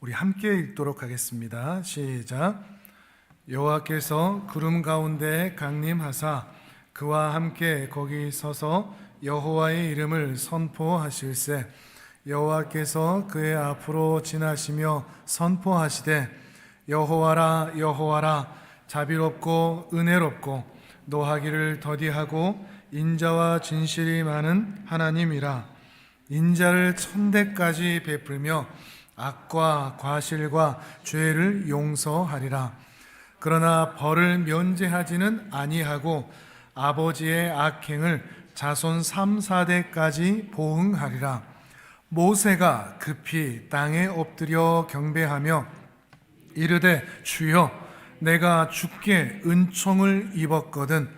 우리 함께 읽도록 하겠습니다. 시작. 여호와께서 구름 가운데 강림하사 그와 함께 거기 서서 여호와의 이름을 선포하실세. 여호와께서 그의 앞으로 지나시며 선포하시되 여호와라 여호와라 자비롭고 은혜롭고 노하기를 더디하고 인자와 진실이 많은 하나님이라. 인자를 천대까지 베풀며 악과 과실과 죄를 용서하리라. 그러나 벌을 면제하지는 아니하고 아버지의 악행을 자손 3, 4대까지 보응하리라. 모세가 급히 땅에 엎드려 경배하며 이르되 주여 내가 주께 은총을 입었거든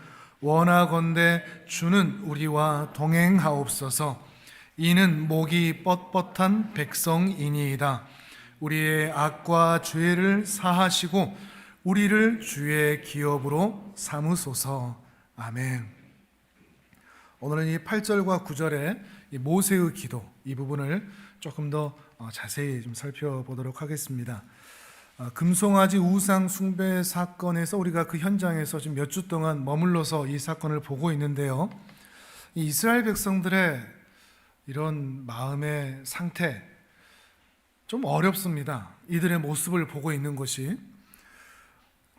원하건대 주는 우리와 동행하옵소서. 이는 목이 뻣뻣한 백성이니이다. 우리의 악과 죄를 사하시고 우리를 주의 기업으로 삼으소서. 아멘. 오늘은 이 8절과 9절의 이 모세의 기도, 이 부분을 조금 더 자세히 좀 살펴보도록 하겠습니다. 금송아지 우상 숭배 사건에서 우리가 그 현장에서 지금 몇 주 동안 머물러서 이 사건을 보고 있는데요. 이 이스라엘 백성들의 이런 마음의 상태 좀 어렵습니다. 이들의 모습을 보고 있는 것이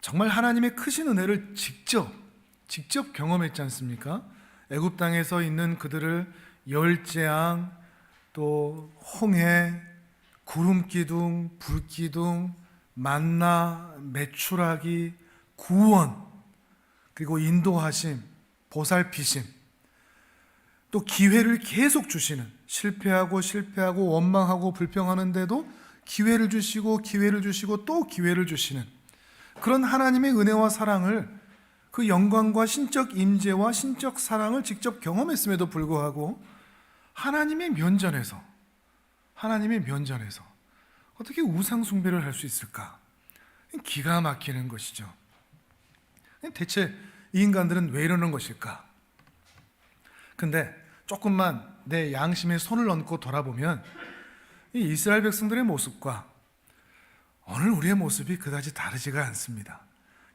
정말 하나님의 크신 은혜를 직접 경험했지 않습니까? 애굽 땅에서 있는 그들을 열재앙, 또 홍해, 구름기둥, 불기둥, 만나, 메추라기, 구원, 그리고 인도하심, 보살피심, 또 기회를 계속 주시는, 실패하고 원망하고 불평하는데도 기회를 주시고 또 기회를 주시는 그런 하나님의 은혜와 사랑을, 그 영광과 신적 임재와 신적 사랑을 직접 경험했음에도 불구하고 하나님의 면전에서 어떻게 우상 숭배를 할 수 있을까? 기가 막히는 것이죠. 대체 이 인간들은 왜 이러는 것일까? 근데 조금만 내 양심에 손을 얹고 돌아보면 이 이스라엘 백성들의 모습과 오늘 우리의 모습이 그다지 다르지가 않습니다.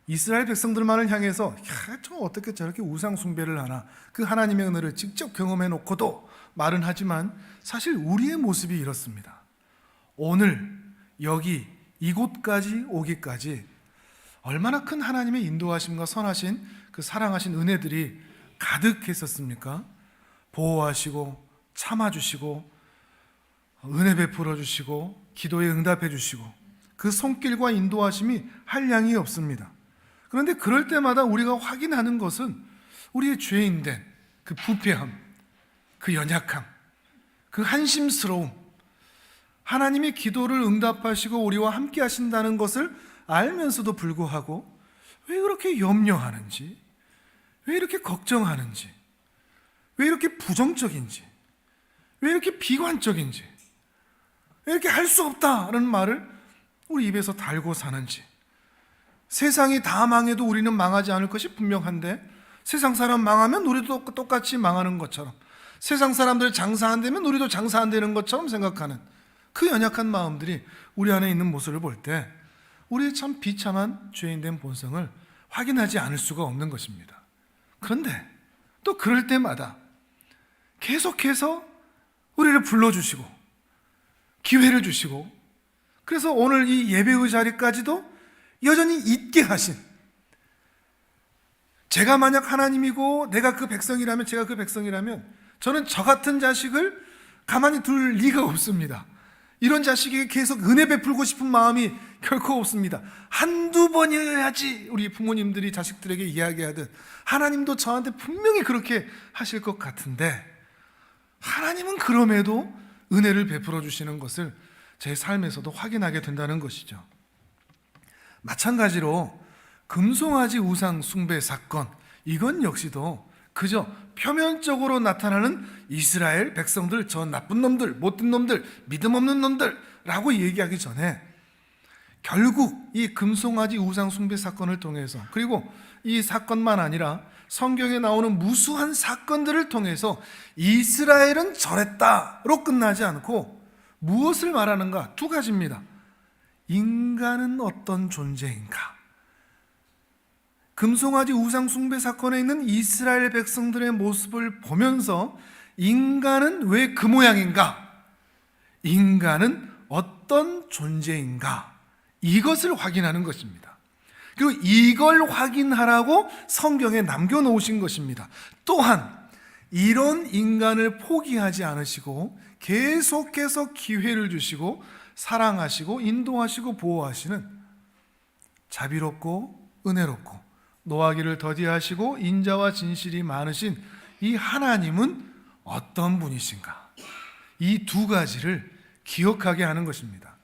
이스라엘 백성들만을 향해서 저 어떻게 저렇게 우상 숭배를 하나, 그 하나님의 은혜를 직접 경험해 놓고도 말은 하지만 사실 우리의 모습이 이렇습니다. 오늘 여기 이곳까지 오기까지 얼마나 큰 하나님의 인도하심과 선하신 그 사랑하신 은혜들이 가득했었습니까? 보호하시고 참아주시고 은혜 베풀어 주시고 기도에 응답해 주시고 그 손길과 인도하심이 한량이 없습니다. 그런데 그럴 때마다 우리가 확인하는 것은 우리의 죄인된 그 부패함, 그 연약함, 그 한심스러움, 하나님의 기도를 응답하시고 우리와 함께 하신다는 것을 알면서도 불구하고 왜 그렇게 염려하는지, 왜 이렇게 걱정하는지, 왜 이렇게 부정적인지, 왜 이렇게 비관적인지, 왜 이렇게 할 수 없다라는 말을 우리 입에서 달고 사는지. 세상이 다 망해도 우리는 망하지 않을 것이 분명한데 세상 사람 망하면 우리도 똑같이 망하는 것처럼, 세상 사람들 장사 안 되면 우리도 장사 안 되는 것처럼 생각하는 그 연약한 마음들이 우리 안에 있는 모습을 볼 때 우리의 참 비참한 죄인된 본성을 확인하지 않을 수가 없는 것입니다. 그런데 또 그럴 때마다 계속해서 우리를 불러주시고 기회를 주시고, 그래서 오늘 이 예배의 자리까지도 여전히 있게 하신, 제가 만약 하나님이고 내가 그 백성이라면, 제가 그 백성이라면 저는 저 같은 자식을 가만히 둘 리가 없습니다. 이런 자식에게 계속 은혜 베풀고 싶은 마음이 결코 없습니다. 한두 번이어야지 우리 부모님들이 자식들에게 이야기하듯 하나님도 저한테 분명히 그렇게 하실 것 같은데 하나님은 그럼에도 은혜를 베풀어 주시는 것을 제 삶에서도 확인하게 된다는 것이죠. 마찬가지로 금송아지 우상 숭배 사건, 이건 역시도 그저 표면적으로 나타나는 이스라엘 백성들, 저 나쁜 놈들, 못된 놈들, 믿음 없는 놈들라고 얘기하기 전에 결국 이 금송아지 우상 숭배 사건을 통해서, 그리고 이 사건만 아니라 성경에 나오는 무수한 사건들을 통해서 이스라엘은 저랬다로 끝나지 않고 무엇을 말하는가? 두 가지입니다. 인간은 어떤 존재인가? 금송아지 우상 숭배 사건에 있는 이스라엘 백성들의 모습을 보면서 인간은 왜 그 모양인가? 인간은 어떤 존재인가? 이것을 확인하는 것입니다. 그리고 이걸 확인하라고 성경에 남겨놓으신 것입니다. 또한 이런 인간을 포기하지 않으시고 계속해서 기회를 주시고 사랑하시고 인도하시고 보호하시는 자비롭고 은혜롭고 노하기를 더디하시고 인자와 진실이 많으신 이 하나님은 어떤 분이신가? 이 두 가지를 기억하게 하는 것입니다.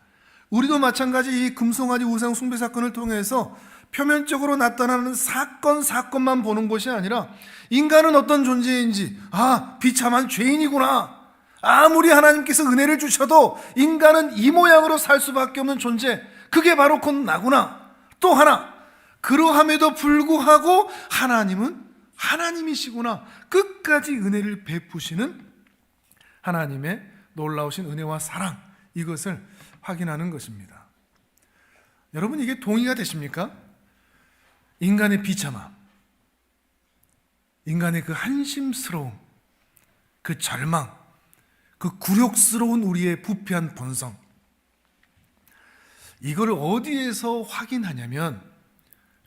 우리도 마찬가지 이 금송아지 우상 숭배 사건을 통해서 표면적으로 나타나는 사건만 보는 것이 아니라 인간은 어떤 존재인지, 비참한 죄인이구나, 아무리 하나님께서 은혜를 주셔도 인간은 이 모양으로 살 수밖에 없는 존재, 그게 바로 곧 나구나. 또 하나, 그러함에도 불구하고 하나님은 하나님이시구나, 끝까지 은혜를 베푸시는 하나님의 놀라우신 은혜와 사랑, 이것을 확인하는 것입니다. 여러분, 이게 동의가 되십니까? 인간의 비참함, 인간의 그 한심스러움, 그 절망, 그 굴욕스러운 우리의 부패한 본성, 이거를 어디에서 확인하냐면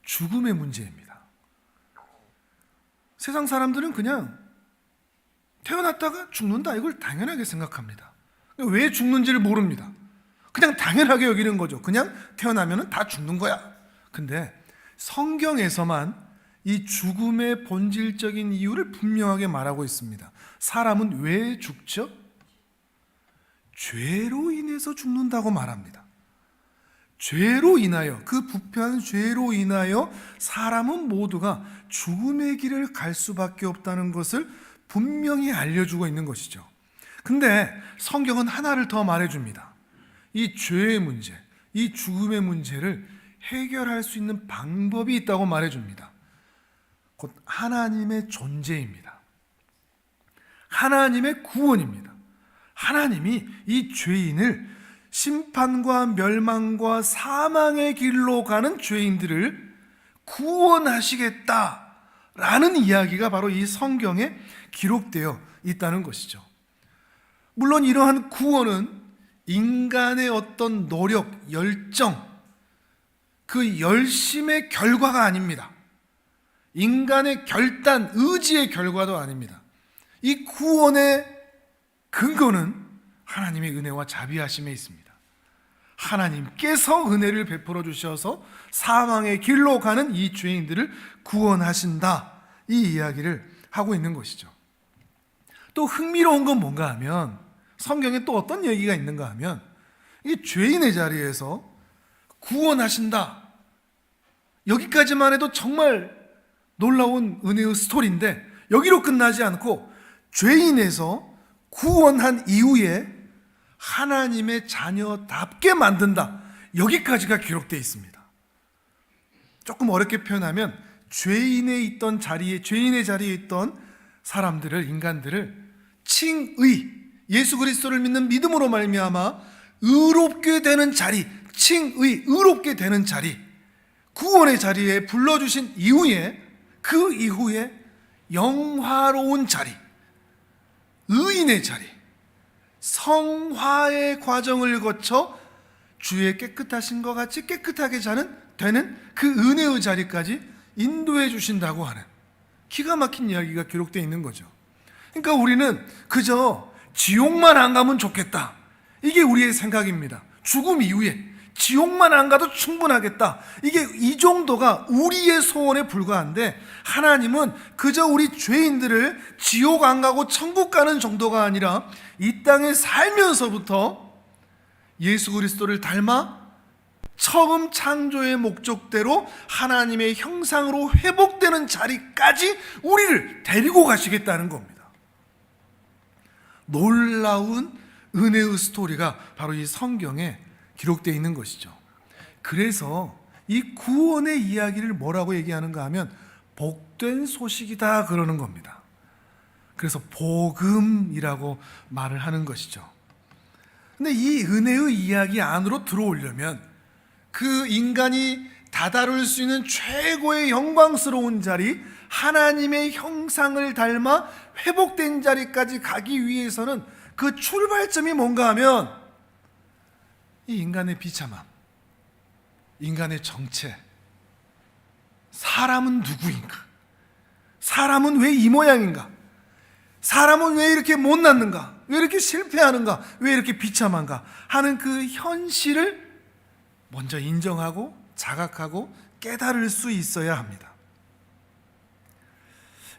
죽음의 문제입니다. 세상 사람들은 그냥 태어났다가 죽는다, 이걸 당연하게 생각합니다. 왜 죽는지를 모릅니다. 그냥 당연하게 여기는 거죠. 그냥 태어나면 다 죽는 거야. 근데 성경에서만 이 죽음의 본질적인 이유를 분명하게 말하고 있습니다. 사람은 왜 죽죠? 죄로 인해서 죽는다고 말합니다. 죄로 인하여, 그 부패한 죄로 인하여 사람은 모두가 죽음의 길을 갈 수밖에 없다는 것을 분명히 알려주고 있는 것이죠. 근데 성경은 하나를 더 말해줍니다. 이 죄의 문제, 이 죽음의 문제를 해결할 수 있는 방법이 있다고 말해줍니다. 곧 하나님의 존재입니다. 하나님의 구원입니다. 하나님이 이 죄인을 심판과 멸망과 사망의 길로 가는 죄인들을 구원하시겠다라는 이야기가 바로 이 성경에 기록되어 있다는 것이죠. 물론 이러한 구원은 인간의 어떤 노력, 열정, 그 열심의 결과가 아닙니다. 인간의 결단, 의지의 결과도 아닙니다. 이 구원의 근거는 하나님의 은혜와 자비하심에 있습니다. 하나님께서 은혜를 베풀어 주셔서 사망의 길로 가는 이 죄인들을 구원하신다, 이 이야기를 하고 있는 것이죠. 또 흥미로운 건 뭔가 하면 성경에 또 어떤 얘기가 있는가 하면 이 죄인의 자리에서 구원하신다, 여기까지만 해도 정말 놀라운 은혜의 스토리인데 여기로 끝나지 않고 죄인에서 구원한 이후에 하나님의 자녀답게 만든다, 여기까지가 기록되어 있습니다. 조금 어렵게 표현하면 죄인의 자리에 있던 사람들을, 인간들을 칭의, 예수 그리스도를 믿는 믿음으로 말미암아 의롭게 되는 자리, 칭의, 의롭게 되는 자리, 구원의 자리에 불러주신 이후에, 그 이후에 영화로운 자리, 의인의 자리, 성화의 과정을 거쳐 주의 깨끗하신 것 같이 깨끗하게 되는 그 은혜의 자리까지 인도해 주신다고 하는 기가 막힌 이야기가 기록되어 있는 거죠. 그러니까 우리는 그저 지옥만 안 가면 좋겠다, 이게 우리의 생각입니다. 죽음 이후에 지옥만 안 가도 충분하겠다, 이 정도가 우리의 소원에 불과한데 하나님은 그저 우리 죄인들을 지옥 안 가고 천국 가는 정도가 아니라 이 땅에 살면서부터 예수 그리스도를 닮아 처음 창조의 목적대로 하나님의 형상으로 회복되는 자리까지 우리를 데리고 가시겠다는 겁니다. 놀라운 은혜의 스토리가 바로 이 성경에 기록되어 있는 것이죠. 그래서 이 구원의 이야기를 뭐라고 얘기하는가 하면 복된 소식이다 그러는 겁니다. 그래서 복음이라고 말을 하는 것이죠. 근데 이 은혜의 이야기 안으로 들어오려면 그 인간이 다다를 수 있는 최고의 영광스러운 자리, 하나님의 형상을 닮아 회복된 자리까지 가기 위해서는 그 출발점이 뭔가 하면 이 인간의 비참함, 인간의 정체, 사람은 누구인가? 사람은 왜 이 모양인가? 사람은 왜 이렇게 못났는가? 왜 이렇게 실패하는가? 왜 이렇게 비참한가? 하는 그 현실을 먼저 인정하고 자각하고 깨달을 수 있어야 합니다.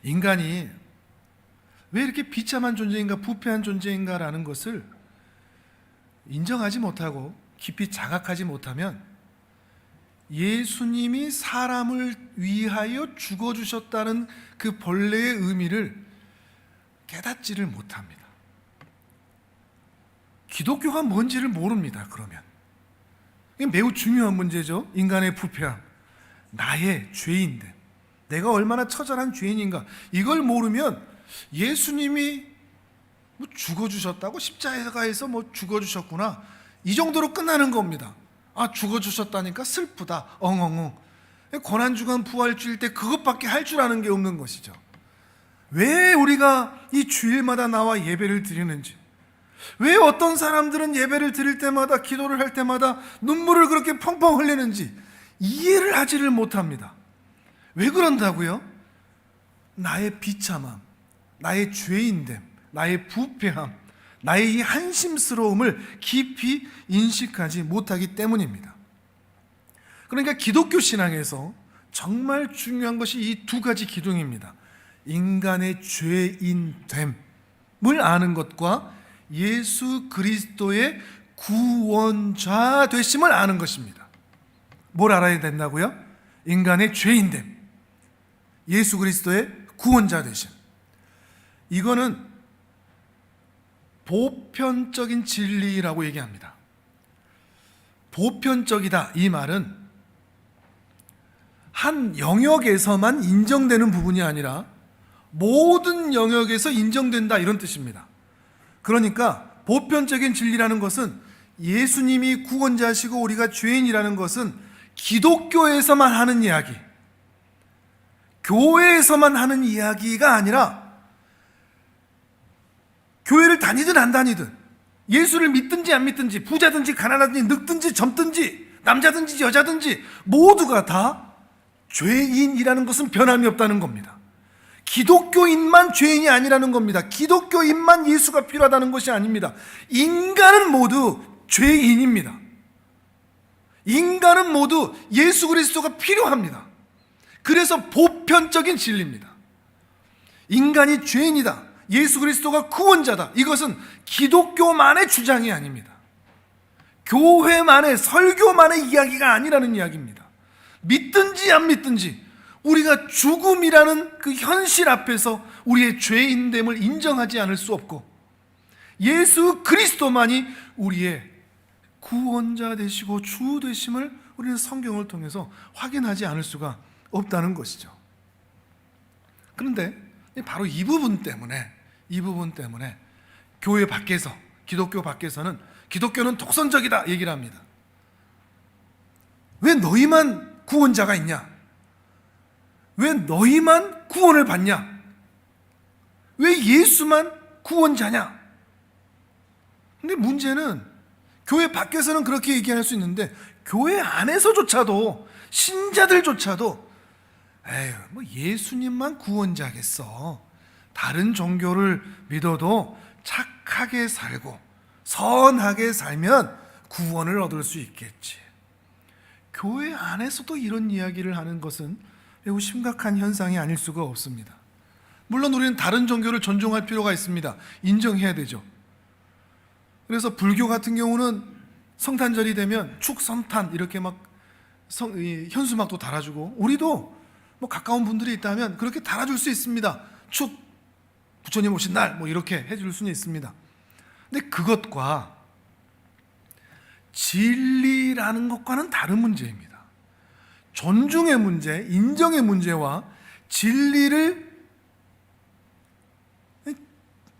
인간이 왜 이렇게 비참한 존재인가, 부패한 존재인가라는 것을 인정하지 못하고 깊이 자각하지 못하면 예수님이 사람을 위하여 죽어주셨다는 그 본래의 의미를 깨닫지를 못합니다. 기독교가 뭔지를 모릅니다. 그러면 이게 매우 중요한 문제죠. 인간의 부패함, 나의 죄인됨, 내가 얼마나 처절한 죄인인가, 이걸 모르면 예수님이 뭐 죽어주셨다고, 십자가에서 뭐 죽어주셨구나, 이 정도로 끝나는 겁니다. 아, 죽어주셨다니까 슬프다, 엉엉엉. 고난주간 부활주일 때 그것밖에 할 줄 아는 게 없는 것이죠. 왜 우리가 이 주일마다 나와 예배를 드리는지, 왜 어떤 사람들은 예배를 드릴 때마다, 기도를 할 때마다 눈물을 그렇게 펑펑 흘리는지 이해를 하지를 못합니다. 왜 그런다고요? 나의 비참함, 나의 죄인됨, 나의 부패함, 나의 이 한심스러움을 깊이 인식하지 못하기 때문입니다. 그러니까 기독교 신앙에서 정말 중요한 것이 이 두 가지 기둥입니다. 인간의 죄인됨을 아는 것과 예수 그리스도의 구원자 되심을 아는 것입니다. 뭘 알아야 된다고요? 인간의 죄인됨, 예수 그리스도의 구원자 되심. 이거는 보편적인 진리라고 얘기합니다. 보편적이다, 이 말은 한 영역에서만 인정되는 부분이 아니라 모든 영역에서 인정된다, 이런 뜻입니다. 그러니까 보편적인 진리라는 것은 예수님이 구원자시고 우리가 죄인이라는 것은 기독교에서만 하는 이야기, 교회에서만 하는 이야기가 아니라 교회를 다니든 안 다니든, 예수를 믿든지 안 믿든지, 부자든지 가난하든지, 늙든지 젊든지, 남자든지 여자든지 모두가 다 죄인이라는 것은 변함이 없다는 겁니다. 기독교인만 죄인이 아니라는 겁니다. 기독교인만 예수가 필요하다는 것이 아닙니다. 인간은 모두 죄인입니다. 인간은 모두 예수 그리스도가 필요합니다. 그래서 보편적인 진리입니다. 인간이 죄인이다, 예수 그리스도가 구원자다, 이것은 기독교만의 주장이 아닙니다. 교회만의, 설교만의 이야기가 아니라는 이야기입니다. 믿든지 안 믿든지 우리가 죽음이라는 그 현실 앞에서 우리의 죄인됨을 인정하지 않을 수 없고, 예수 그리스도만이 우리의 구원자 되시고 주 되심을 우리는 성경을 통해서 확인하지 않을 수가 없다는 것이죠. 그런데 바로 이 부분 때문에 교회 밖에서, 기독교 밖에서는 기독교는 독선적이다 얘기를 합니다. 왜 너희만 구원자가 있냐? 왜 너희만 구원을 받냐? 왜 예수만 구원자냐? 근데 문제는 교회 밖에서는 그렇게 얘기할 수 있는데 교회 안에서조차도, 신자들조차도 에휴, 뭐 예수님만 구원자겠어, 다른 종교를 믿어도 착하게 살고 선하게 살면 구원을 얻을 수 있겠지. 교회 안에서도 이런 이야기를 하는 것은 매우 심각한 현상이 아닐 수가 없습니다. 물론 우리는 다른 종교를 존중할 필요가 있습니다. 인정해야 되죠. 그래서 불교 같은 경우는 성탄절이 되면 축성탄 이렇게 막 현수막도 달아주고, 우리도 뭐 가까운 분들이 있다면 그렇게 달아줄 수 있습니다. 축 부처님 오신 날 뭐 이렇게 해줄 수는 있습니다. 근데 그것과 진리라는 것과는 다른 문제입니다. 존중의 문제, 인정의 문제와 진리를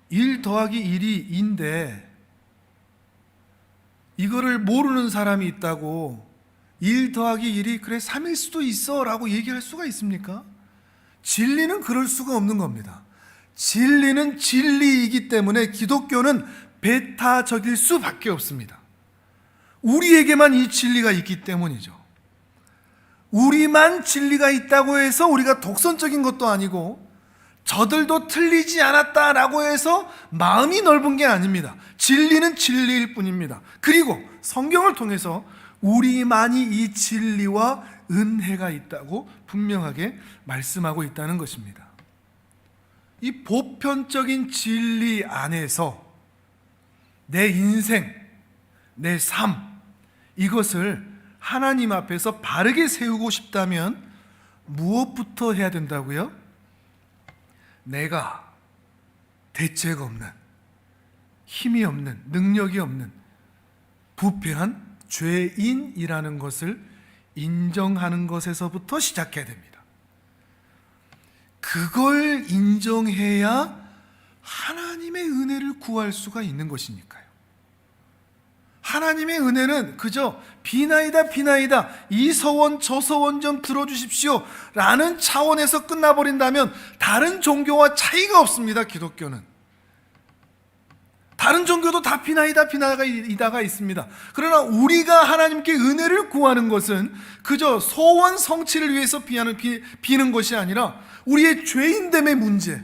1 더하기 1이 2인데 이거를 모르는 사람이 있다고 1 더하기 1이 그래 3일 수도 있어 라고 얘기할 수가 있습니까? 진리는 그럴 수가 없는 겁니다. 진리는 진리이기 때문에 기독교는 배타적일 수밖에 없습니다. 우리에게만 이 진리가 있기 때문이죠. 우리만 진리가 있다고 해서 우리가 독선적인 것도 아니고 저들도 틀리지 않았다라고 해서 마음이 넓은 게 아닙니다. 진리는 진리일 뿐입니다. 그리고 성경을 통해서 우리만이 이 진리와 은혜가 있다고 분명하게 말씀하고 있다는 것입니다. 이 보편적인 진리 안에서 내 인생, 내 삶, 이것을 하나님 앞에서 바르게 세우고 싶다면 무엇부터 해야 된다고요? 내가 대책 없는, 힘이 없는, 능력이 없는 부패한 죄인이라는 것을 인정하는 것에서부터 시작해야 됩니다. 그걸 인정해야 하나님의 은혜를 구할 수가 있는 것이니까요. 하나님의 은혜는 그저 비나이다 비나이다 이 서원 저 서원 좀 들어주십시오 라는 차원에서 끝나버린다면 다른 종교와 차이가 없습니다. 기독교는 다른 종교도 다 비나이다 비나이다가 있습니다. 그러나 우리가 하나님께 은혜를 구하는 것은 그저 소원 성취를 위해서 비는 것이 아니라 우리의 죄인됨의 문제,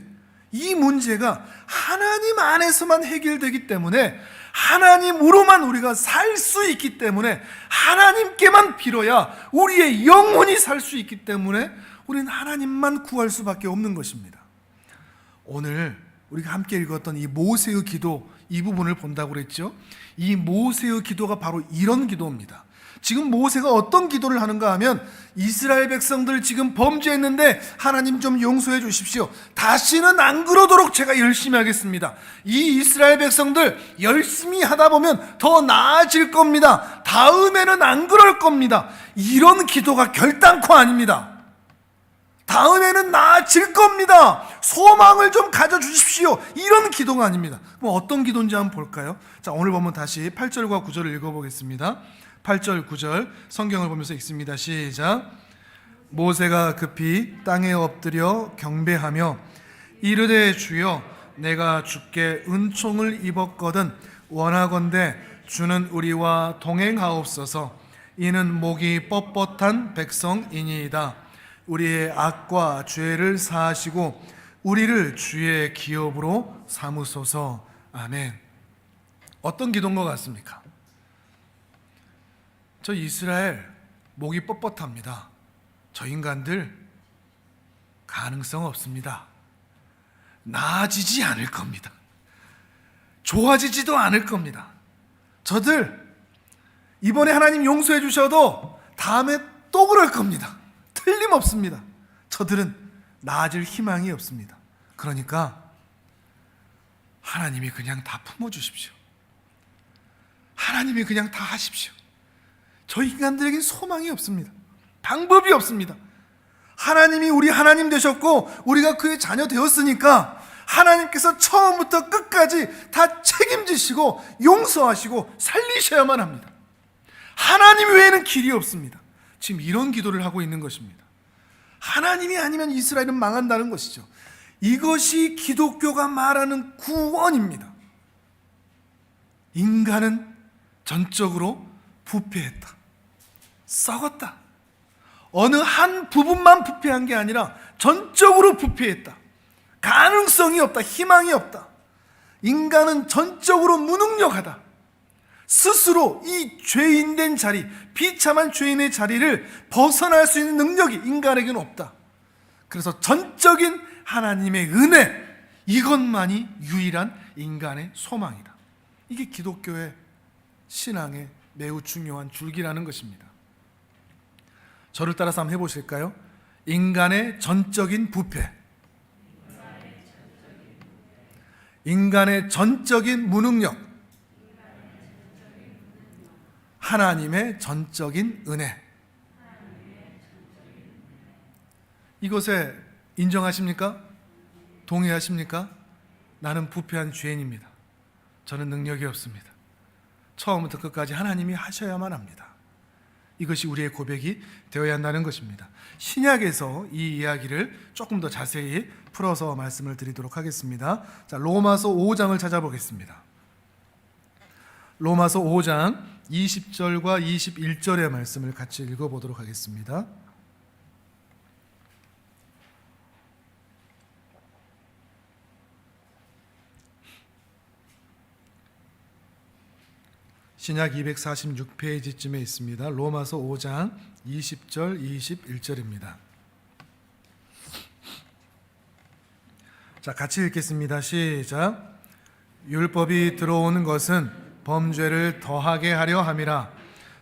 이 문제가 하나님 안에서만 해결되기 때문에 하나님으로만 우리가 살 수 있기 때문에 하나님께만 빌어야 우리의 영혼이 살 수 있기 때문에 우리는 하나님만 구할 수밖에 없는 것입니다. 오늘 우리가 함께 읽었던 이 모세의 기도, 이 부분을 본다고 그랬죠. 이 모세의 기도가 바로 이런 기도입니다. 지금 모세가 어떤 기도를 하는가 하면 이스라엘 백성들 지금 범죄했는데 하나님 좀 용서해 주십시오. 다시는 안 그러도록 제가 열심히 하겠습니다. 이 이스라엘 백성들 열심히 하다 보면 더 나아질 겁니다. 다음에는 안 그럴 겁니다. 이런 기도가 결단코 아닙니다. 다음에는 나아질 겁니다. 소망을 좀 가져주십시오. 이런 기도가 아닙니다. 그럼 어떤 기도인지 한번 볼까요? 자, 오늘 보면 다시 8절과 9절을 읽어보겠습니다. 8절 9절 성경을 보면서 읽습니다. 시작. 모세가 급히 땅에 엎드려 경배하며 이르되 주여 내가 주께 은총을 입었거든 원하건대 주는 우리와 동행하옵소서. 이는 목이 뻣뻣한 백성이니이다. 우리의 악과 죄를 사하시고 우리를 주의 기업으로 삼으소서. 아멘. 어떤 기도인 것 같습니까? 저 이스라엘 목이 뻣뻣합니다. 저 인간들 가능성 없습니다. 나아지지 않을 겁니다. 좋아지지도 않을 겁니다. 저들 이번에 하나님 용서해 주셔도 다음에 또 그럴 겁니다. 틀림없습니다. 저들은 나아질 희망이 없습니다. 그러니까 하나님이 그냥 다 품어주십시오. 하나님이 그냥 다 하십시오. 저 인간들에겐 소망이 없습니다. 방법이 없습니다. 하나님이 우리 하나님 되셨고 우리가 그의 자녀 되었으니까 하나님께서 처음부터 끝까지 다 책임지시고 용서하시고 살리셔야만 합니다. 하나님 외에는 길이 없습니다. 지금 이런 기도를 하고 있는 것입니다. 하나님이 아니면 이스라엘은 망한다는 것이죠. 이것이 기독교가 말하는 구원입니다. 인간은 전적으로 부패했다. 썩었다. 어느 한 부분만 부패한 게 아니라 전적으로 부패했다. 가능성이 없다. 희망이 없다. 인간은 전적으로 무능력하다. 스스로 이 죄인된 자리, 비참한 죄인의 자리를 벗어날 수 있는 능력이 인간에게는 없다. 그래서 전적인 하나님의 은혜, 이것만이 유일한 인간의 소망이다. 이게 기독교의 신앙의 매우 중요한 줄기라는 것입니다. 저를 따라서 한번 해보실까요? 인간의 전적인 부패, 인간의 전적인 무능력, 하나님의 전적인 은혜. 이것에 인정하십니까? 동의하십니까? 나는 부패한 죄인입니다. 저는 능력이 없습니다. 처음부터 끝까지 하나님이 하셔야만 합니다. 이것이 우리의 고백이 되어야 한다는 것입니다. 신약에서 이 이야기를 조금 더 자세히 풀어서 말씀을 드리도록 하겠습니다. 자, 로마서 5장을 찾아보겠습니다. 로마서 5장 20절과 21절의 말씀을 같이 읽어보도록 하겠습니다. 신약 246페이지쯤에 있습니다. 로마서 5장 20절, 21절입니다. 자, 같이 읽겠습니다. 시작. 율법이 들어오는 것은 범죄를 더하게 하려 함이라.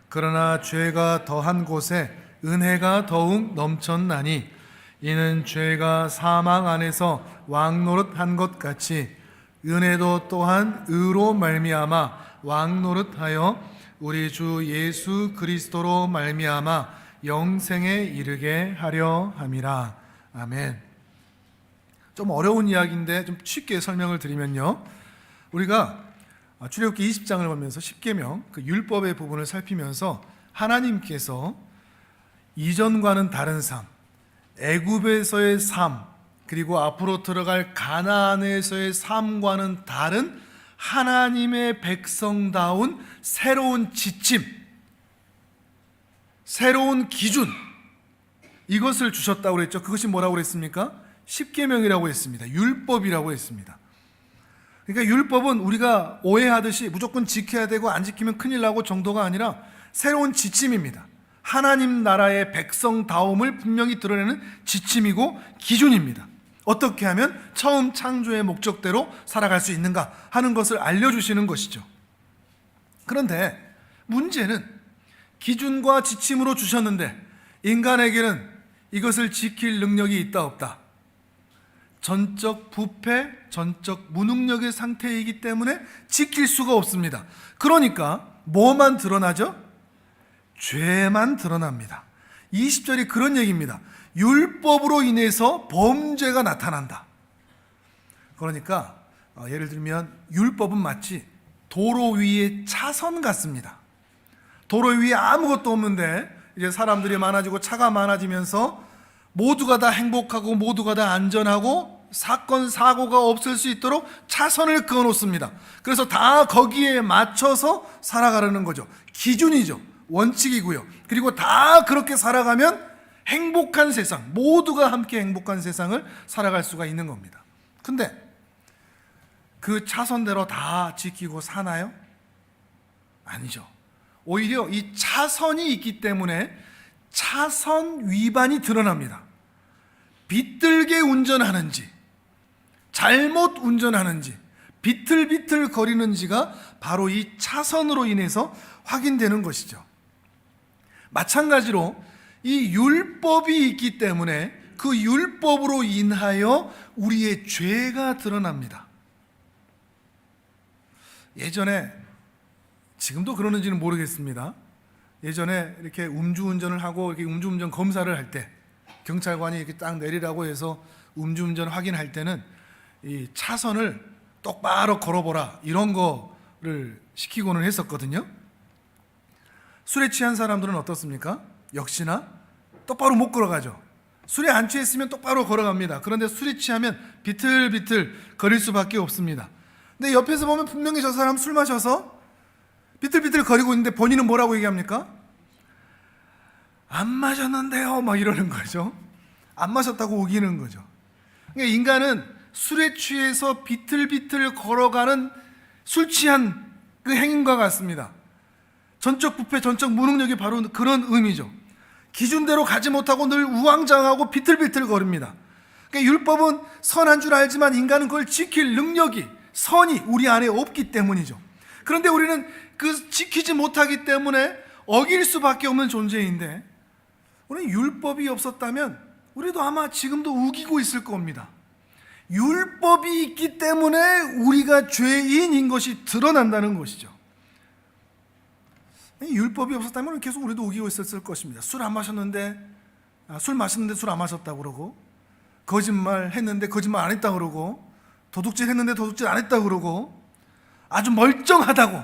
그러나 죄가 더한 곳에 은혜가 더욱 넘쳤나니 이는 죄가 사망 안에서 왕노릇한 것 같이 은혜도 또한 의로 말미암아 왕노릇하여 우리 주 예수 그리스도로 말미암아 영생에 이르게 하려 함이라. 아멘. 좀 어려운 이야기인데 좀 쉽게 설명을 드리면요, 우리가 출애굽기 20장을 보면서 십계명 그 율법의 부분을 살피면서 하나님께서 이전과는 다른 삶, 애굽에서의 삶, 그리고 앞으로 들어갈 가나안에서의 삶과는 다른 하나님의 백성다운 새로운 지침, 새로운 기준, 이것을 주셨다고 그랬죠. 그것이 뭐라고 그랬습니까? 십계명이라고 했습니다. 율법이라고 했습니다. 그러니까 율법은 우리가 오해하듯이 무조건 지켜야 되고 안 지키면 큰일 나고 정도가 아니라 새로운 지침입니다. 하나님 나라의 백성다움을 분명히 드러내는 지침이고 기준입니다. 어떻게 하면 처음 창조의 목적대로 살아갈 수 있는가 하는 것을 알려주시는 것이죠. 그런데 문제는 기준과 지침으로 주셨는데 인간에게는 이것을 지킬 능력이 있다 없다? 전적 부패, 전적 무능력의 상태이기 때문에 지킬 수가 없습니다. 그러니까 뭐만 드러나죠? 죄만 드러납니다. 20절이 그런 얘기입니다. 율법으로 인해서 범죄가 나타난다. 그러니까 예를 들면 율법은 마치 도로 위의 차선 같습니다. 도로 위에 아무것도 없는데 이제 사람들이 많아지고 차가 많아지면서 모두가 다 행복하고 모두가 다 안전하고 사건 사고가 없을 수 있도록 차선을 그어 놓습니다. 그래서 다 거기에 맞춰서 살아가려는 거죠. 기준이죠. 원칙이고요. 그리고 다 그렇게 살아가면 행복한 세상, 모두가 함께 행복한 세상을 살아갈 수가 있는 겁니다. 근데 그 차선대로 다 지키고 사나요? 아니죠. 오히려 이 차선이 있기 때문에 차선 위반이 드러납니다. 비뚤게 운전하는지, 잘못 운전하는지, 비틀비틀 거리는지가 바로 이 차선으로 인해서 확인되는 것이죠. 마찬가지로 이 율법이 있기 때문에 그 율법으로 인하여 우리의 죄가 드러납니다. 예전에, 지금도 그러는지는 모르겠습니다. 예전에 이렇게 음주운전을 하고 이렇게 음주운전 검사를 할 때 경찰관이 이렇게 딱 내리라고 해서 음주운전 확인할 때는 이 차선을 똑바로 걸어보라 이런 거를 시키고는 했었거든요. 술에 취한 사람들은 어떻습니까? 역시나 똑바로 못 걸어가죠. 술에 안 취했으면 똑바로 걸어갑니다. 그런데 술에 취하면 비틀비틀 거릴 수밖에 없습니다. 근데 옆에서 보면 분명히 저 사람 술 마셔서 비틀비틀 거리고 있는데 본인은 뭐라고 얘기합니까? 안 마셨는데요 막 이러는 거죠. 안 마셨다고 우기는 거죠. 그러니까 인간은 술에 취해서 비틀비틀 걸어가는 술 취한 그 행인과 같습니다. 전적 부패, 전적 무능력이 바로 그런 의미죠. 기준대로 가지 못하고 늘 우왕좌왕하고 비틀비틀 거립니다. 그러니까 율법은 선한 줄 알지만 인간은 그걸 지킬 능력이, 선이 우리 안에 없기 때문이죠. 그런데 우리는 그 지키지 못하기 때문에 어길 수밖에 없는 존재인데, 우리는 율법이 없었다면 우리도 아마 지금도 우기고 있을 겁니다. 율법이 있기 때문에 우리가 죄인인 것이 드러난다는 것이죠. 율법이 없었다면 계속 우리도 우기고 있었을 것입니다. 술 안 마셨는데, 술 마셨는데 술 안 마셨다고 그러고, 거짓말 했는데 거짓말 안 했다고 그러고, 도둑질 했는데 도둑질 안 했다고 그러고, 아주 멀쩡하다고,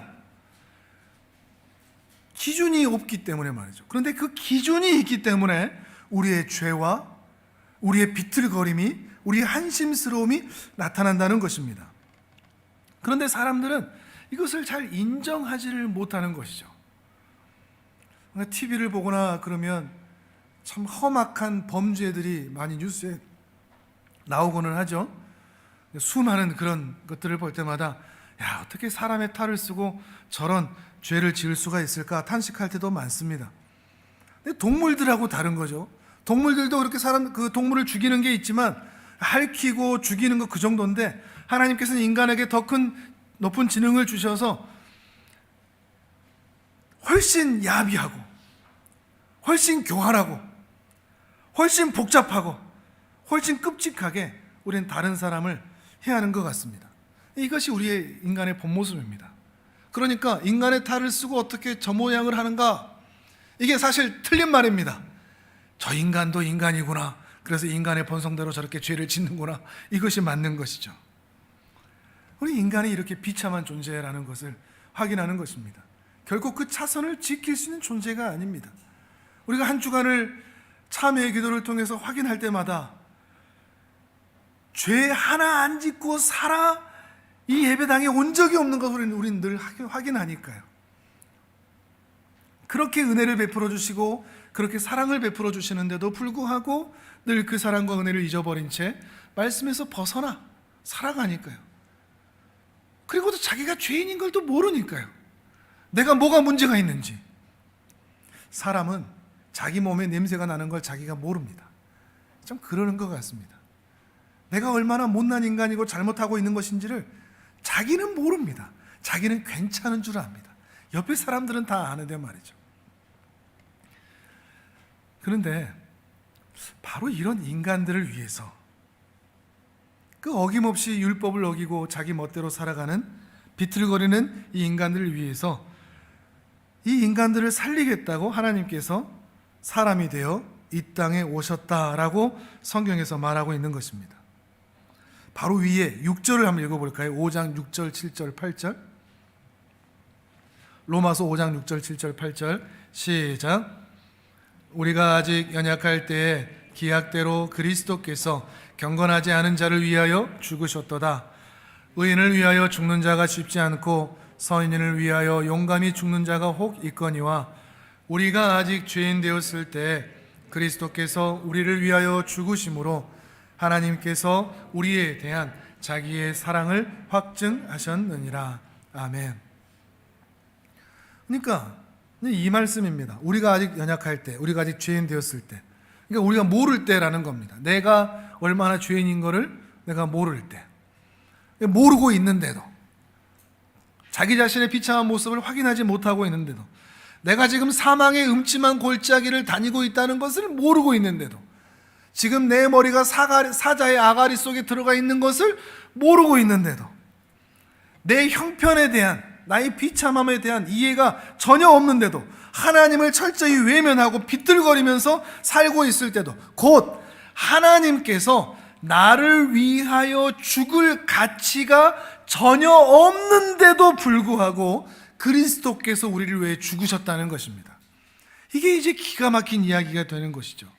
기준이 없기 때문에 말이죠. 그런데 그 기준이 있기 때문에 우리의 죄와 우리의 비틀거림이, 우리의 한심스러움이 나타난다는 것입니다. 그런데 사람들은 이것을 잘 인정하지를 못하는 것이죠. TV를 보거나 그러면 참 험악한 범죄들이 많이 뉴스에 나오고는 하죠. 수많은 그런 것들을 볼 때마다 야, 어떻게 사람의 탈을 쓰고 저런 죄를 지을 수가 있을까 탄식할 때도 많습니다. 근데 동물들하고 다른 거죠. 동물들도 그렇게 그 동물을 죽이는 게 있지만 핥히고 죽이는 거 그 정도인데, 하나님께서는 인간에게 더 큰 높은 지능을 주셔서 훨씬 야비하고 훨씬 교활하고 훨씬 복잡하고 훨씬 끔찍하게 우리는 다른 사람을 해하는 것 같습니다. 이것이 우리의 인간의 본 모습입니다. 그러니까 인간의 탈을 쓰고 어떻게 저 모양을 하는가, 이게 사실 틀린 말입니다. 저 인간도 인간이구나, 그래서 인간의 본성대로 저렇게 죄를 짓는구나, 이것이 맞는 것이죠. 우리 인간이 이렇게 비참한 존재라는 것을 확인하는 것입니다. 결국 그 차선을 지킬 수 있는 존재가 아닙니다. 우리가 한 주간을 참회의 기도를 통해서 확인할 때마다 죄 하나 안 짓고 살아 이 예배당에 온 적이 없는 것을 우리는 늘 확인하니까요. 그렇게 은혜를 베풀어 주시고 그렇게 사랑을 베풀어 주시는데도 불구하고 늘 그 사랑과 은혜를 잊어버린 채 말씀에서 벗어나 살아가니까요. 그리고 또 자기가 죄인인 걸 또 모르니까요. 내가 뭐가 문제가 있는지. 사람은 자기 몸에 냄새가 나는 걸 자기가 모릅니다. 좀 그러는 것 같습니다. 내가 얼마나 못난 인간이고 잘못하고 있는 것인지를 자기는 모릅니다. 자기는 괜찮은 줄 압니다. 옆에 사람들은 다 아는데 말이죠. 그런데 바로 이런 인간들을 위해서, 그 어김없이 율법을 어기고 자기 멋대로 살아가는 비틀거리는 이 인간들을 위해서 이 인간들을 살리겠다고 하나님께서 사람이 되어 이 땅에 오셨다라고 성경에서 말하고 있는 것입니다. 바로 위에 6절을 한번 읽어볼까요? 5장 6절, 7절, 8절. 로마서 5장 6절, 7절, 8절 시작. 우리가 아직 연약할 때에 기약대로 그리스도께서 경건하지 않은 자를 위하여 죽으셨도다. 의인을 위하여 죽는 자가 쉽지 않고 선인을 위하여 용감히 죽는 자가 혹 있거니와 우리가 아직 죄인 되었을 때 그리스도께서 우리를 위하여 죽으심으로 하나님께서 우리에 대한 자기의 사랑을 확증하셨느니라. 아멘. 그러니까 이 말씀입니다. 우리가 아직 연약할 때, 우리가 아직 죄인 되었을 때, 그러니까 우리가 모를 때라는 겁니다. 내가 얼마나 죄인인 거를 내가 모를 때, 모르고 있는데도, 자기 자신의 비참한 모습을 확인하지 못하고 있는데도, 내가 지금 사망의 음침한 골짜기를 다니고 있다는 것을 모르고 있는데도, 지금 내 머리가 사자의 아가리 속에 들어가 있는 것을 모르고 있는데도, 내 형편에 대한, 나의 비참함에 대한 이해가 전혀 없는데도 하나님을 철저히 외면하고 비틀거리면서 살고 있을 때도, 곧 하나님께서 나를 위하여 죽을 가치가 전혀 없는데도 불구하고 그리스도께서 우리를 위해 죽으셨다는 것입니다. 이게 이제 기가 막힌 이야기가 되는 것이죠.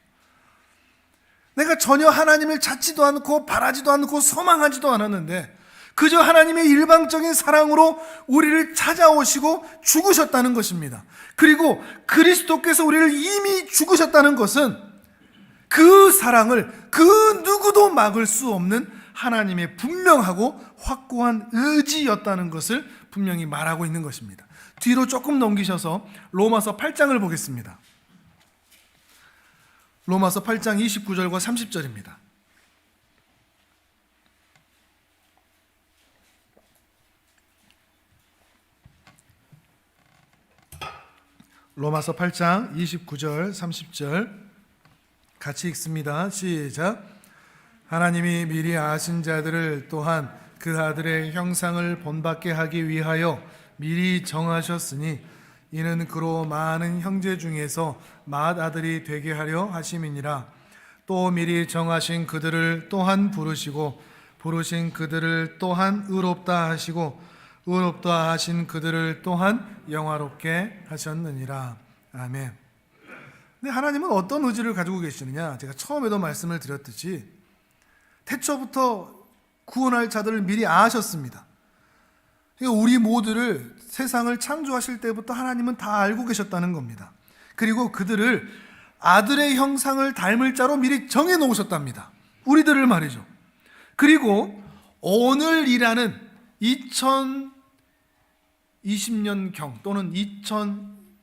내가 전혀 하나님을 찾지도 않고 바라지도 않고 소망하지도 않았는데 그저 하나님의 일방적인 사랑으로 우리를 찾아오시고 죽으셨다는 것입니다. 그리고 그리스도께서 우리를 이미 죽으셨다는 것은 그 사랑을 그 누구도 막을 수 없는 하나님의 분명하고 확고한 의지였다는 것을 분명히 말하고 있는 것입니다. 뒤로 조금 넘기셔서 로마서 8장을 보겠습니다. 로마서 8장 29절과 30절입니다. 로마서 8장 29절 30절 같이 읽습니다. 시작. 하나님이 미리 아신 자들을 또한 그 아들의 형상을 본받게 하기 위하여 미리 정하셨으니 이는 그로 많은 형제 중에서 맏아들이 되게 하려 하심이니라. 또 미리 정하신 그들을 또한 부르시고 부르신 그들을 또한 의롭다 하시고 의롭다 하신 그들을 또한 영화롭게 하셨느니라. 아멘. 근데 하나님은 어떤 의지를 가지고 계시느냐? 제가 처음에도 말씀을 드렸듯이 태초부터 구원할 자들을 미리 아셨습니다. 우리 모두를 세상을 창조하실 때부터 하나님은 다 알고 계셨다는 겁니다. 그리고 그들을 아들의 형상을 닮을 자로 미리 정해 놓으셨답니다. 우리들을 말이죠. 그리고 오늘이라는 2020년경 또는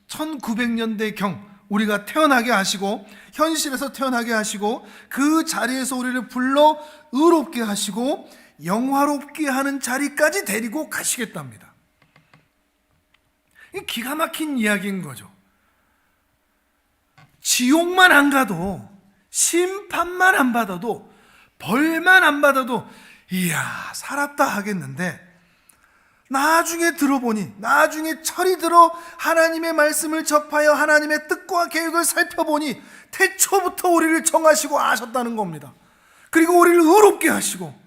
1900년대경 우리가 태어나게 하시고 현실에서 태어나게 하시고 그 자리에서 우리를 불러 의롭게 하시고 영화롭게 하는 자리까지 데리고 가시겠답니다. 이 기가 막힌 이야기인 거죠. 지옥만 안 가도, 심판만 안 받아도, 벌만 안 받아도 이야 살았다 하겠는데, 나중에 들어보니, 나중에 철이 들어 하나님의 말씀을 접하여 하나님의 뜻과 계획을 살펴보니 태초부터 우리를 정하시고 아셨다는 겁니다. 그리고 우리를 의롭게 하시고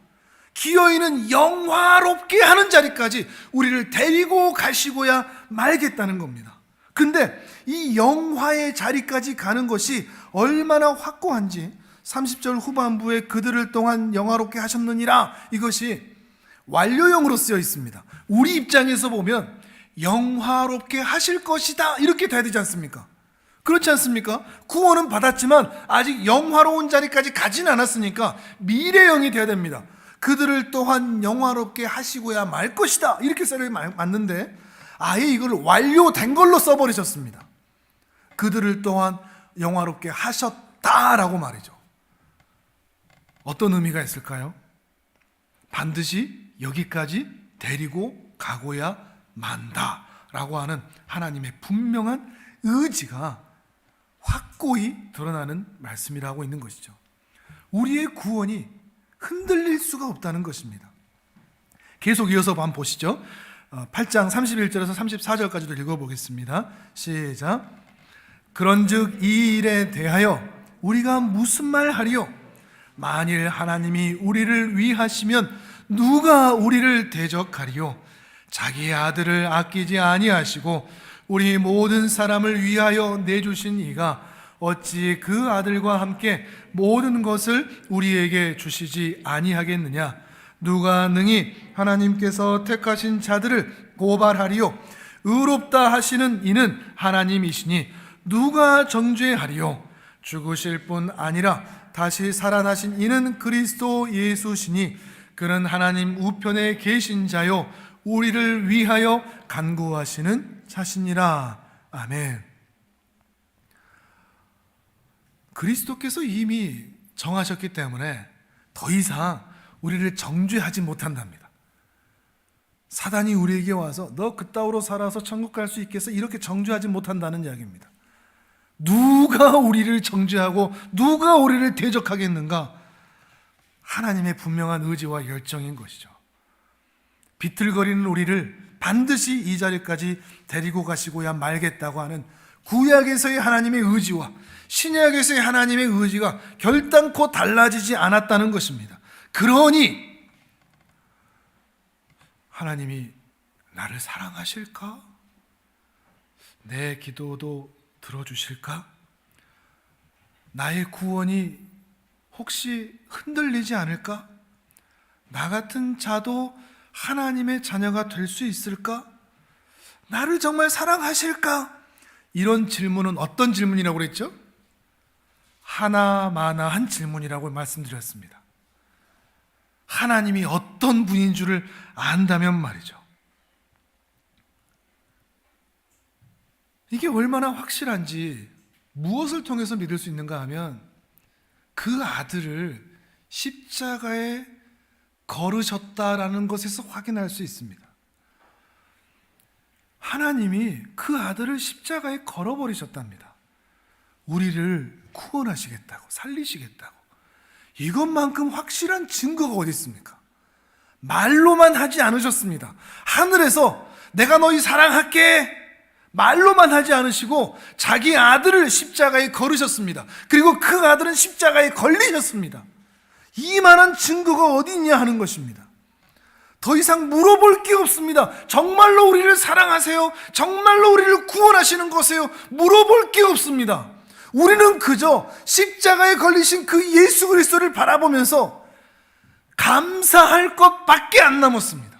기어이는 영화롭게 하는 자리까지 우리를 데리고 가시고야 말겠다는 겁니다. 근데 이 영화의 자리까지 가는 것이 얼마나 확고한지 30절 후반부에 그들을 또한 영화롭게 하셨느니라, 이것이 완료형으로 쓰여 있습니다. 우리 입장에서 보면 영화롭게 하실 것이다 이렇게 돼야 되지 않습니까? 그렇지 않습니까? 구원은 받았지만 아직 영화로운 자리까지 가진 않았으니까 미래형이 돼야 됩니다. 그들을 또한 영화롭게 하시고야 말 것이다 이렇게 써야 맞는데 아예 이걸 완료된 걸로 써버리셨습니다. 그들을 또한 영화롭게 하셨다라고 말이죠. 어떤 의미가 있을까요? 반드시 여기까지 데리고 가고야 만다라고 하는 하나님의 분명한 의지가 확고히 드러나는 말씀이라고 있는 것이죠. 우리의 구원이 흔들릴 수가 없다는 것입니다. 계속 이어서 한번 보시죠. 8장 31절에서 34절까지도 읽어보겠습니다. 시작. 그런즉 이 일에 대하여 우리가 무슨 말 하리요? 만일 하나님이 우리를 위하시면 누가 우리를 대적하리요? 자기의 아들을 아끼지 아니하시고 우리 모든 사람을 위하여 내주신 이가 어찌 그 아들과 함께 모든 것을 우리에게 주시지 아니하겠느냐? 누가 능히 하나님께서 택하신 자들을 고발하리요? 의롭다 하시는 이는 하나님이시니 누가 정죄하리요? 죽으실 뿐 아니라 다시 살아나신 이는 그리스도 예수시니 그는 하나님 우편에 계신 자요 우리를 위하여 간구하시는 자시니라. 아멘. 그리스도께서 이미 정하셨기 때문에 더 이상 우리를 정죄하지 못한답니다. 사단이 우리에게 와서 너 그따위로 살아서 천국 갈 수 있겠어? 이렇게 정죄하지 못한다는 이야기입니다. 누가 우리를 정죄하고 누가 우리를 대적하겠는가? 하나님의 분명한 의지와 열정인 것이죠. 비틀거리는 우리를 반드시 이 자리까지 데리고 가시고야 말겠다고 하는 구약에서의 하나님의 의지와 신약에서의 하나님의 의지가 결단코 달라지지 않았다는 것입니다. 그러니 하나님이 나를 사랑하실까? 내 기도도 들어주실까? 나의 구원이 혹시 흔들리지 않을까? 나 같은 자도 하나님의 자녀가 될 수 있을까? 나를 정말 사랑하실까? 이런 질문은 어떤 질문이라고 그랬죠? 하나마나한 질문이라고 말씀드렸습니다. 하나님이 어떤 분인 줄을 안다면 말이죠. 이게 얼마나 확실한지 무엇을 통해서 믿을 수 있는가 하면 그 아들을 십자가에 거르셨다라는 것에서 확인할 수 있습니다. 하나님이 그 아들을 십자가에 걸어버리셨답니다. 우리를 구원하시겠다고, 살리시겠다고. 이것만큼 확실한 증거가 어디 있습니까? 말로만 하지 않으셨습니다. 하늘에서 내가 너희 사랑할게 말로만 하지 않으시고 자기 아들을 십자가에 거르셨습니다. 그리고 그 아들은 십자가에 걸리셨습니다. 이만한 증거가 어디 있냐 하는 것입니다. 더 이상 물어볼 게 없습니다. 정말로 우리를 사랑하세요? 정말로 우리를 구원하시는 거세요? 물어볼 게 없습니다. 우리는 그저 십자가에 걸리신 그 예수 그리스도를 바라보면서 감사할 것밖에 안 남았습니다.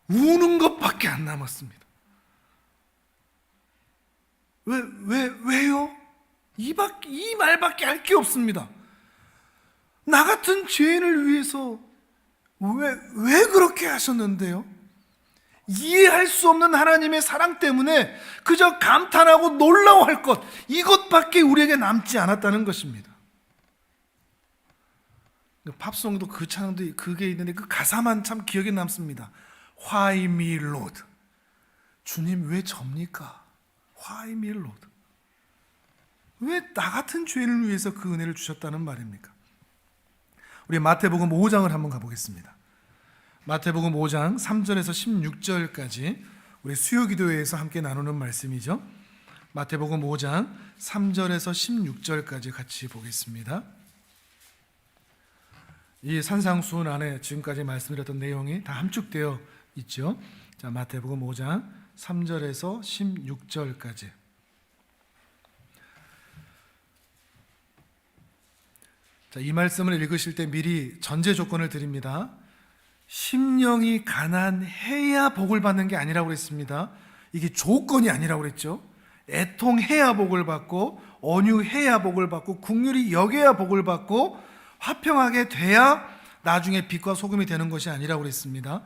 우는 것밖에 안 남았습니다. 왜요? 이 말밖에 할 게 없습니다. 나 같은 죄인을 위해서 왜 그렇게 하셨는데요? 이해할 수 없는 하나님의 사랑 때문에 그저 감탄하고 놀라워할 것, 이것밖에 우리에게 남지 않았다는 것입니다. 팝송도 그 찬양도 그게 있는데 그 가사만 참 기억에 남습니다. Why me, Lord? 주님 왜 접니까? Why me, Lord? 왜 나 같은 죄인을 위해서 그 은혜를 주셨다는 말입니까? 우리 마태복음 5장을 한번 가보겠습니다. 마태복음 5장 3절에서 16절까지 우리 수요기도회에서 함께 나누는 말씀이죠. 마태복음 5장 3절에서 16절까지 같이 보겠습니다. 이 산상수훈 안에 지금까지 말씀드렸던 내용이 다 함축되어 있죠. 자, 마태복음 5장 3절에서 16절까지. 자, 이 말씀을 읽으실 때 미리 전제 조건을 드립니다. 심령이 가난해야 복을 받는 게 아니라고 그랬습니다. 이게 조건이 아니라고 그랬죠. 애통해야 복을 받고, 온유해야 복을 받고, 긍휼히 여겨야 복을 받고, 화평하게 돼야 나중에 빛과 소금이 되는 것이 아니라고 그랬습니다.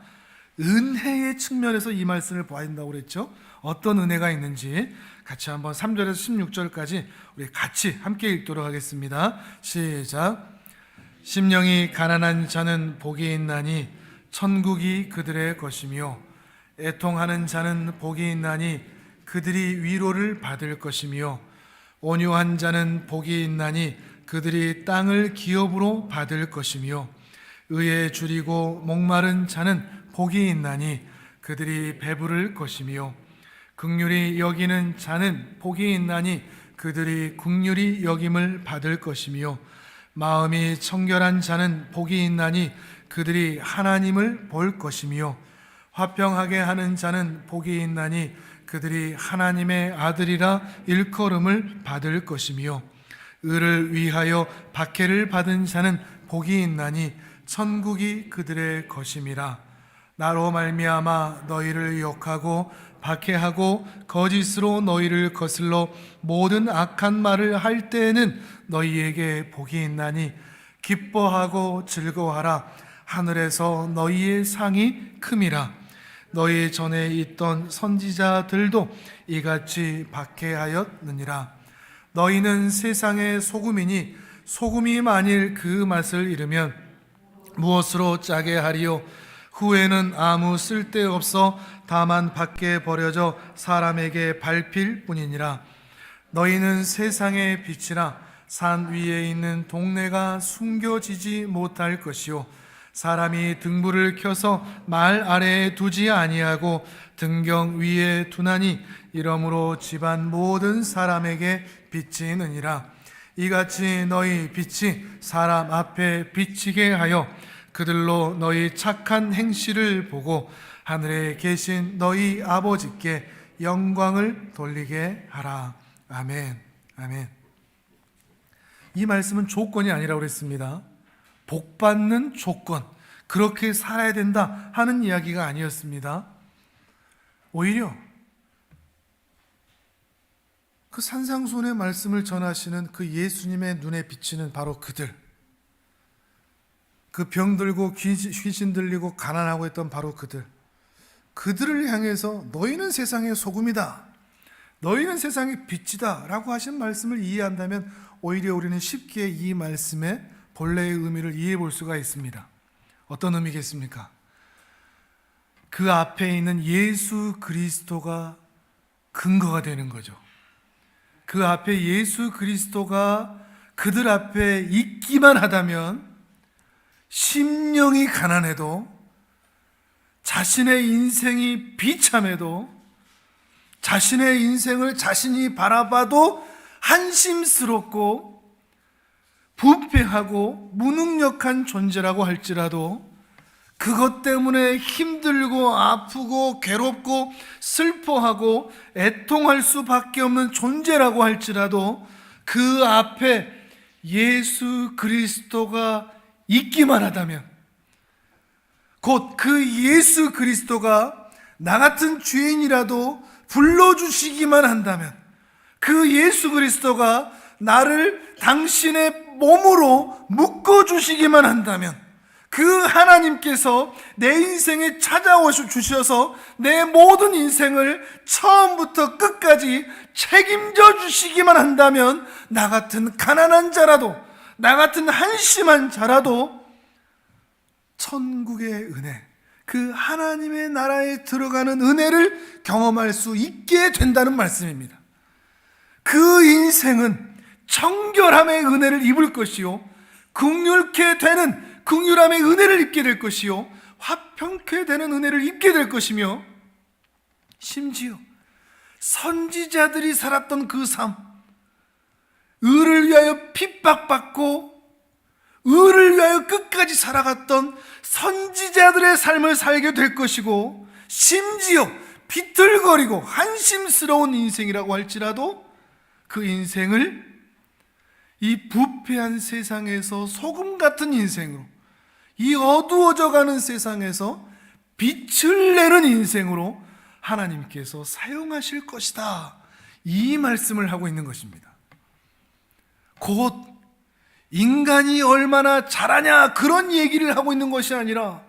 은혜의 측면에서 이 말씀을 보아야 된다고 그랬죠. 어떤 은혜가 있는지 같이 한번 3절에서 16절까지 우리 같이 함께 읽도록 하겠습니다. 시작. 심령이 가난한 자는 복이 있나니 천국이 그들의 것이며, 애통하는 자는 복이 있나니 그들이 위로를 받을 것이며, 온유한 자는 복이 있나니 그들이 땅을 기업으로 받을 것이며, 의에 줄이고 목마른 자는 복이 있나니 그들이 배부를 것이며, 긍휼히 여기는 자는 복이 있나니 그들이 긍휼히 여김을 받을 것이며, 마음이 청결한 자는 복이 있나니 그들이 하나님을 볼 것이며, 화평하게 하는 자는 복이 있나니 그들이 하나님의 아들이라 일컬음을 받을 것이며, 의를 위하여 박해를 받은 자는 복이 있나니 천국이 그들의 것임이라. 나로 말미암아 너희를 욕하고 박해하고 거짓으로 너희를 거슬러 모든 악한 말을 할 때에는 너희에게 복이 있나니 기뻐하고 즐거워하라. 하늘에서 너희의 상이 큼이라. 너희 전에 있던 선지자들도 이같이 박해하였느니라. 너희는 세상의 소금이니 소금이 만일 그 맛을 잃으면 무엇으로 짜게 하리요? 후에는 아무 쓸데없어 다만 밖에 버려져 사람에게 밟힐 뿐이니라. 너희는 세상의 빛이라. 산 위에 있는 동네가 숨겨지지 못할 것이요, 사람이 등불을 켜서 말 아래에 두지 아니하고 등경 위에 두나니 이러므로 집안 모든 사람에게 비치느니라. 이같이 너희 빛이 사람 앞에 비치게 하여 그들로 너희 착한 행실을 보고 하늘에 계신 너희 아버지께 영광을 돌리게 하라. 아멘. 아멘. 이 말씀은 조건이 아니라고 그랬습니다. 복받는 조건, 그렇게 살아야 된다 하는 이야기가 아니었습니다. 오히려 그 산상수훈의 말씀을 전하시는 그 예수님의 눈에 비치는 바로 그들, 그 병들고 귀신 들리고 가난하고 했던 바로 그들을 향해서 너희는 세상의 소금이다, 너희는 세상의 빛이다 라고 하신 말씀을 이해한다면 오히려 우리는 쉽게 이 말씀의 본래의 의미를 이해해 볼 수가 있습니다. 어떤 의미겠습니까? 그 앞에 있는 예수 그리스도가 근거가 되는 거죠. 그 앞에 예수 그리스도가 그들 앞에 있기만 하다면 심령이 가난해도, 자신의 인생이 비참해도, 자신의 인생을 자신이 바라봐도 한심스럽고 부패하고 무능력한 존재라고 할지라도 그것 때문에 힘들고 아프고 괴롭고 슬퍼하고 애통할 수밖에 없는 존재라고 할지라도 그 앞에 예수 그리스도가 있기만 하다면, 곧 그 예수 그리스도가 나 같은 죄인이라도 불러주시기만 한다면, 그 예수 그리스도가 나를 당신의 몸으로 묶어주시기만 한다면, 그 하나님께서 내 인생에 찾아오셔 주셔서 내 모든 인생을 처음부터 끝까지 책임져 주시기만 한다면, 나 같은 가난한 자라도, 나 같은 한심한 자라도 천국의 은혜, 그 하나님의 나라에 들어가는 은혜를 경험할 수 있게 된다는 말씀입니다. 그 인생은 청결함의 은혜를 입을 것이요, 긍휼케 되는 긍휼함의 은혜를 입게 될 것이요, 화평케 되는 은혜를 입게 될 것이며, 심지어 선지자들이 살았던 그 삶, 의를 위하여 핍박받고 의를 위하여 끝까지 살아갔던 선지자들의 삶을 살게 될 것이고, 심지어 비틀거리고 한심스러운 인생이라고 할지라도 그 인생을 이 부패한 세상에서 소금 같은 인생으로, 이 어두워져가는 세상에서 빛을 내는 인생으로 하나님께서 사용하실 것이다, 이 말씀을 하고 있는 것입니다. 곧 인간이 얼마나 잘하냐 그런 얘기를 하고 있는 것이 아니라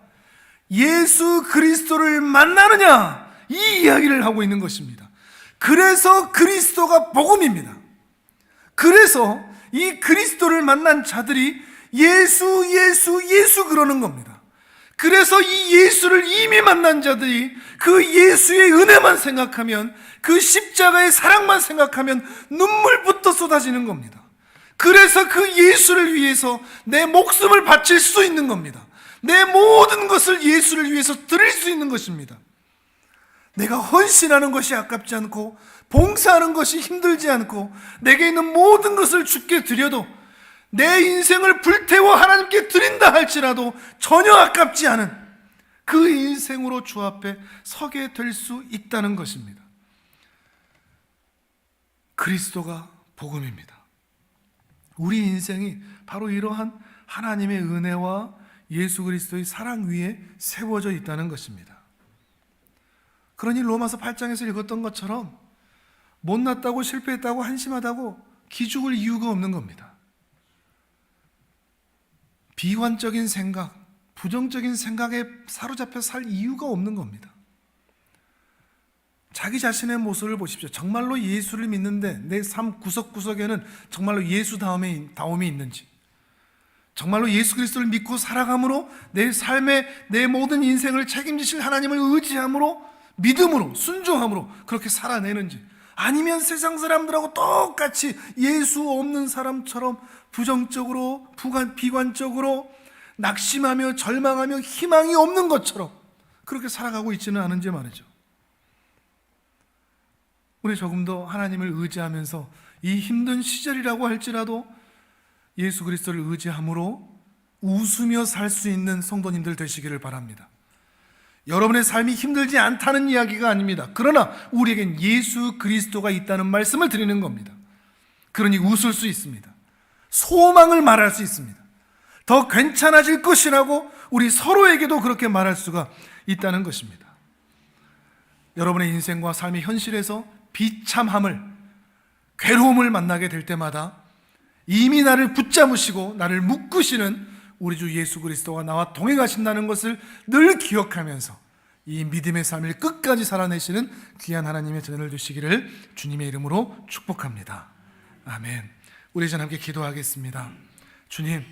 예수 그리스도를 만나느냐, 이 이야기를 하고 있는 것입니다. 그래서 그리스도가 복음입니다. 그래서 이 그리스도를 만난 자들이 예수 예수 예수 그러는 겁니다. 그래서 이 예수를 이미 만난 자들이 그 예수의 은혜만 생각하면, 그 십자가의 사랑만 생각하면 눈물부터 쏟아지는 겁니다. 그래서 그 예수를 위해서 내 목숨을 바칠 수 있는 겁니다. 내 모든 것을 예수를 위해서 드릴 수 있는 것입니다. 내가 헌신하는 것이 아깝지 않고 봉사하는 것이 힘들지 않고 내게 있는 모든 것을 주께 드려도, 내 인생을 불태워 하나님께 드린다 할지라도 전혀 아깝지 않은 그 인생으로 주 앞에 서게 될 수 있다는 것입니다. 그리스도가 복음입니다. 우리 인생이 바로 이러한 하나님의 은혜와 예수 그리스도의 사랑 위에 세워져 있다는 것입니다. 그러니 로마서 8장에서 읽었던 것처럼 못났다고 실패했다고 한심하다고 기죽을 이유가 없는 겁니다. 비관적인 생각, 부정적인 생각에 사로잡혀 살 이유가 없는 겁니다. 자기 자신의 모습을 보십시오. 정말로 예수를 믿는데 내 삶 구석구석에는 정말로 예수다움이 있는지, 정말로 예수 그리스도를 믿고 살아감으로 내 삶의 내 모든 인생을 책임지실 하나님을 의지함으로, 믿음으로, 순종함으로 그렇게 살아내는지, 아니면 세상 사람들하고 똑같이 예수 없는 사람처럼 부정적으로, 비관적으로 낙심하며 절망하며 희망이 없는 것처럼 그렇게 살아가고 있지는 않은지 말이죠. 우리 조금 더 하나님을 의지하면서 이 힘든 시절이라고 할지라도 예수 그리스도를 의지함으로 웃으며 살 수 있는 성도님들 되시기를 바랍니다. 여러분의 삶이 힘들지 않다는 이야기가 아닙니다. 그러나 우리에겐 예수 그리스도가 있다는 말씀을 드리는 겁니다. 그러니 웃을 수 있습니다. 소망을 말할 수 있습니다. 더 괜찮아질 것이라고 우리 서로에게도 그렇게 말할 수가 있다는 것입니다. 여러분의 인생과 삶의 현실에서 비참함을, 괴로움을 만나게 될 때마다 이미 나를 붙잡으시고 나를 묶으시는 우리 주 예수 그리스도가 나와 동행하신다는 것을 늘 기억하면서 이 믿음의 삶을 끝까지 살아내시는 귀한 하나님의 전을 주시기를 주님의 이름으로 축복합니다. 아멘. 우리 전 함께 기도하겠습니다. 주님,